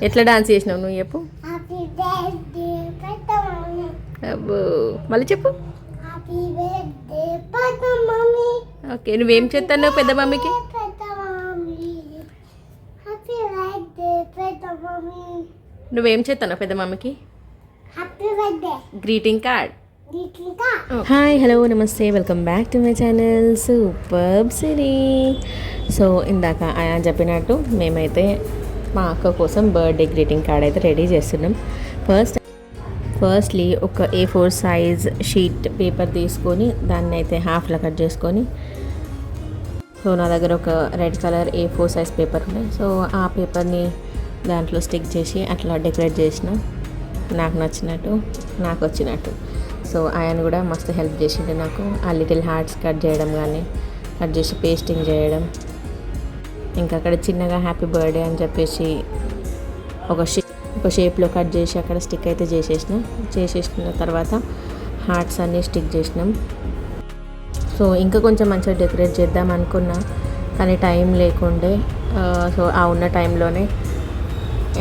ఎట్లా డాన్స్ చేసినావు నువ్వు చెప్పు. అబ్బో మళ్ళీ చెప్పు. ఓకే నువ్వేం చేస్తాను పెద్ద మమ్మీకి? నువ్వేం చేస్తాను పెద్ద మమ్మీకి? Greeting card. హాయ్ హలో నమస్తే welcome back to my channel superb సిరీ. సో ఇందాక ఆయన చెప్పినట్టు మేమైతే మా అక్క కోసం బర్త్డే గ్రీటింగ్ కార్డ్ అయితే రెడీ చేస్తున్నాం. ఫస్ట్లీ ఒక A4 సైజ్ షీట్ పేపర్ తీసుకొని దాన్ని అయితే హాఫ్లో కట్ చేసుకొని, సో నా దగ్గర ఒక red colour A4 size paper ఉన్నాయి. సో ఆ పేపర్ని దాంట్లో స్టిక్ చేసి అట్లా డెకరేట్ చేసిన నాకు నచ్చినట్టు నాకు వచ్చినట్టు. సో ఆయన కూడా మస్తు హెల్ప్ చేసిండు నాకు. ఆ లిటిల్ హార్ట్స్ కట్ చేయడం కానీ కట్ చేసి పేస్టింగ్ చేయడం, ఇంకా అక్కడ చిన్నగా హ్యాపీ బర్త్డే అని చెప్పేసి ఒక షేప్లో కట్ చేసి అక్కడ స్టిక్ అయితే చేసేసిన తర్వాత హార్ట్స్ అన్నీ స్టిక్ చేసినాం. సో ఇంకా కొంచెం మంచిగా డెకరేట్ చేద్దాం అనుకున్నా కానీ టైం లేకుండే. సో ఆ ఉన్న టైంలోనే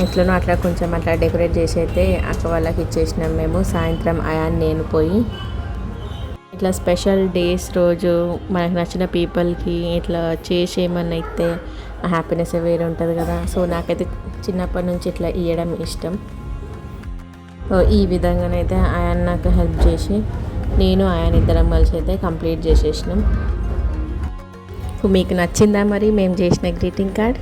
ఎట్లనో అట్లా కొంచెం అట్లా డెకరేట్ చేసి అయితే అక్క వాళ్ళకి ఇచ్చేసినాం మేము. సాయంత్రం అయాన్ నేను పోయి ఇట్లా స్పెషల్ డేస్ రోజు మనకు నచ్చిన పీపుల్కి ఇట్లా చేసి ఏమన్నా ఇస్తే ఆ హ్యాపీనెస్ వేరే ఉంటుంది కదా. సో నాకైతే చిన్నప్పటి నుంచి ఇట్లా ఇవ్వడం ఇష్టం. సో ఈ విధంగానైతే ఆయన నాకు హెల్ప్ చేసి నేను ఆయన ఇద్దరం కలిసి అయితే కంప్లీట్ చేసేసినాం. మీకు నచ్చిందా మరి మేము చేసిన గ్రీటింగ్ కార్డ్?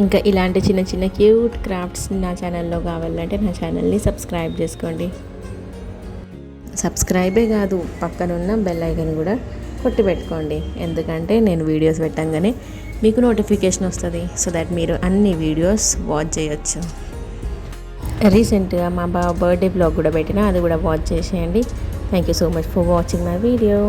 ఇంకా ఇలాంటి చిన్న చిన్న క్యూట్ క్రాఫ్ట్స్ నా ఛానల్లో కావాలంటే నా ఛానల్ని సబ్స్క్రైబ్ చేసుకోండి. సబ్స్క్రైబే కాదు పక్కనున్న బెల్ ఐకాన్ కూడా కొట్టి పెట్టుకోండి, ఎందుకంటే నేను వీడియోస్ పెట్టంగానే మీకు నోటిఫికేషన్ వస్తుంది. సో దట్ మీరు అన్ని వీడియోస్ వాచ్ చేయొచ్చు. రీసెంట్గా మా బర్త్డే బ్లాగ్ కూడా పెట్టినా, అది కూడా వాచ్ చేసేయండి. Thank you so much for watching my video.